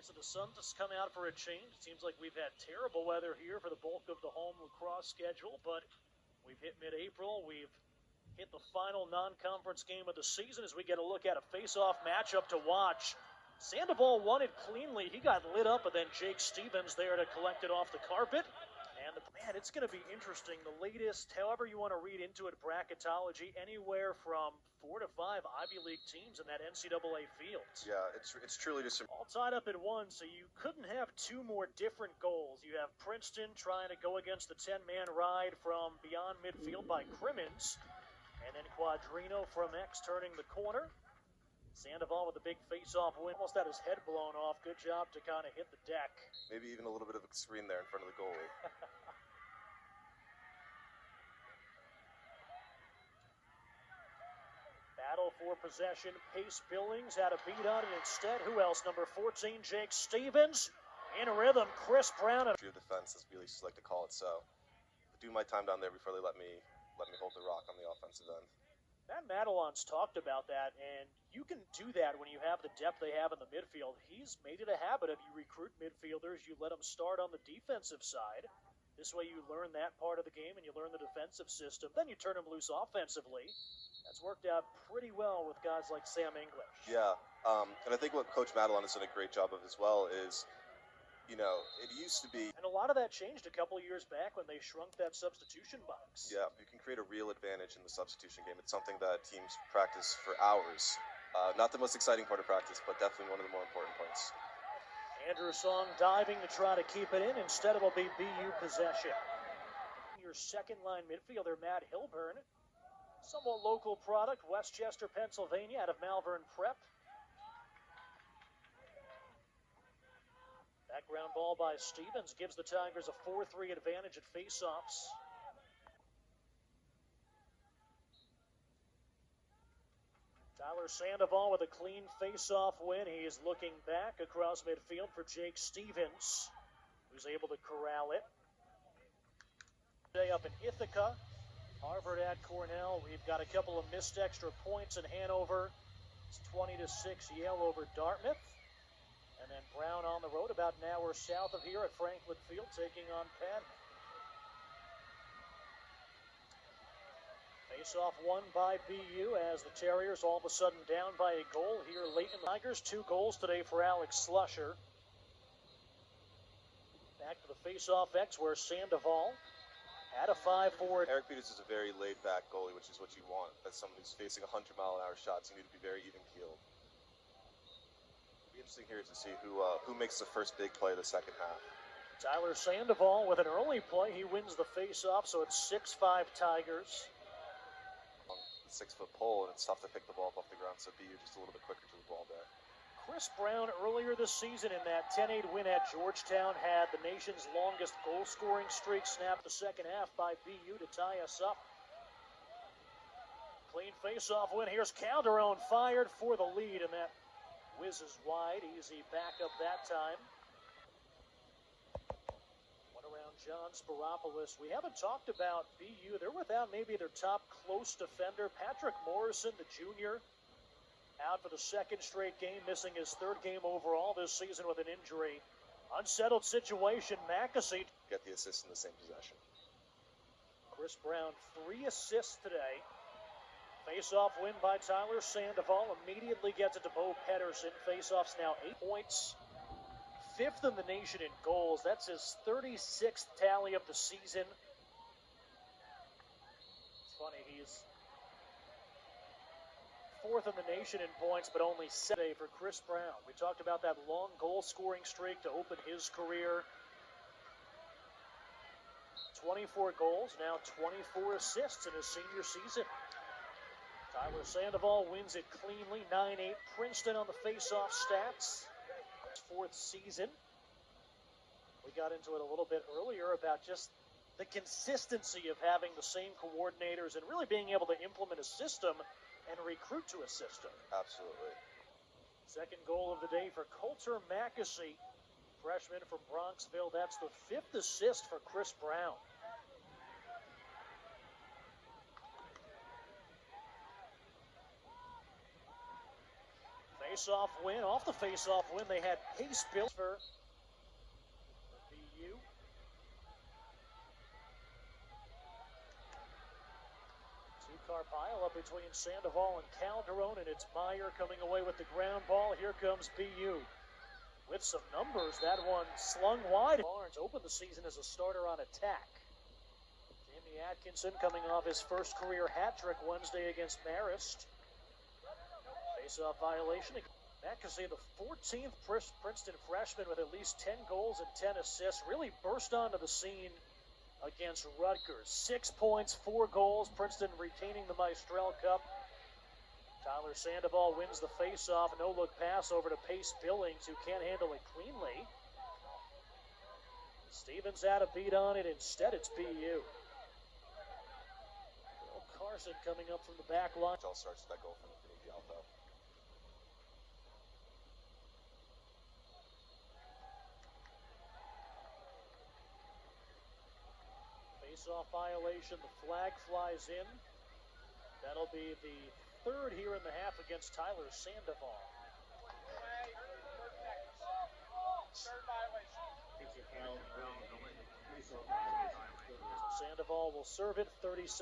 So the sun has come out for a change. It seems like we've had terrible weather here for the bulk of the home lacrosse schedule, but we've hit mid-April. We've hit the final non-conference game of the season as we get a look at a face-off matchup to watch. Sandoval won it cleanly. He got lit up, and then Jake Stevens there to collect it off the carpet. And man, it's going to be interesting. The latest, however you want to read into it, bracketology, anywhere from 4 to 5 Ivy League teams in that NCAA field. Yeah, it's truly just all tied up at 1, so you couldn't have two more different goals. You have Princeton trying to go against the 10-man ride from beyond midfield by Crimmins, and then Quadrino from X turning the corner. Sandoval with a big face-off win. Almost had his head blown off. Good job to kind of hit the deck. Maybe even a little bit of a screen there in front of the goalie. Battle for possession. Pace Billings had a beat on it instead. Who else? Number 14, Jake Stevens. In rhythm, Chris Brown. Defense, as Bealey like to call it. So, I do my time down there before they let me hold the rock on the offensive end. Matt Madelon's talked about that, and you can do that when you have the depth they have in the midfield. He's made it a habit of you recruit midfielders, you let them start on the defensive side. This way you learn that part of the game and you learn the defensive system. Then you turn them loose offensively. That's worked out pretty well with guys like Sam English. Yeah, and I think what Coach Madelon has done a great job of as well is, you know, it used to be... And a lot of that changed a couple of years back when they shrunk that substitution box. Yeah, you can create a real advantage in the substitution game. It's something that teams practice for hours. Not the most exciting part of practice, but definitely one of the more important parts. Andrew Song diving to try to keep it in. Instead, it'll be BU possession. Your second-line midfielder, Matt Hilburn. Somewhat local product, Westchester, Pennsylvania, out of Malvern Prep. Background ball by Stevens gives the Tigers a 4-3 advantage at faceoffs. Tyler Sandoval with a clean faceoff win. He is looking back across midfield for Jake Stevens, who's able to corral it. Today up in Ithaca, Harvard at Cornell. We've got a couple of missed extra points in Hanover. It's 20-6 Yale over Dartmouth. And then Brown on the road about an hour south of here at Franklin Field, taking on Penn. Face-off won by BU as the Terriers all of a sudden down by a goal here late in the Tigers. 2 goals today for Alex Slusher. Back to the face-off X where Sandoval had a 5-4. Eric Peters is a very laid-back goalie, which is what you want. As someone who's facing 100-mile-an-hour shots, you need to be very even-keeled. It'll be interesting here to see who makes the first big play of the second half. Tyler Sandoval with an early play. He wins the face-off, so it's 6-5 Tigers. 6-foot pole, and it's tough to pick the ball up off the ground, so BU just a little bit quicker to the ball there. Chris Brown earlier this season in that 10-8 win at Georgetown had the nation's longest goal-scoring streak snapped the second half by BU to tie us up. Clean face-off win. Here's Calderone fired for the lead, and that whizzes wide. Easy backup that time. One around John Spiropoulos. We haven't talked about BU. They're without maybe their top close defender, Patrick Morrison, the junior. Out for the second straight game, missing his 3rd game overall this season with an injury. Unsettled situation, Mackesy. Get the assist in the same possession. Chris Brown, 3 assists today. Face-off win by Tyler Sandoval. Immediately gets it to Bo Pedersen. Face-offs now 8 points. 5th in the nation in goals. That's his 36th tally of the season. It's funny, he's 4th in the nation in points, but only 7 for Chris Brown. We talked about that long goal-scoring streak to open his career. 24 goals, now 24 assists in his senior season. Tyler Sandoval wins it cleanly, 9-8. Princeton on the face-off stats. 4th season. We got into it a little bit earlier about just the consistency of having the same coordinators and really being able to implement a system and recruit to a system. Absolutely. Second goal of the day for Coulter Mackesy, freshman from Bronxville. That's the 5th assist for Chris Brown. Face-off win. Off the face-off win, they had pace built for BU. Two-car pile up between Sandoval and Calderone, and it's Meyer coming away with the ground ball. Here comes BU. With some numbers, that one slung wide. Barnes opened the season as a starter on attack. Jamie Atkinson coming off his first career hat trick Wednesday against Marist. Face-off violation. That could say the 14th Princeton freshman with at least 10 goals and 10 assists really burst onto the scene against Rutgers. 6 points, 4 goals. Princeton retaining the Maestrel Cup. Tyler Sandoval wins the face-off. No-look pass over to Pace Billings, who can't handle it cleanly. Stevens had a beat on it. Instead, it's BU. Will Carson coming up from the back line. All starts with that goal from the Alpha. Face-off violation. The flag flies in. That'll be the third here in the half against Tyler Sandoval. Sandoval will serve it 30 seconds.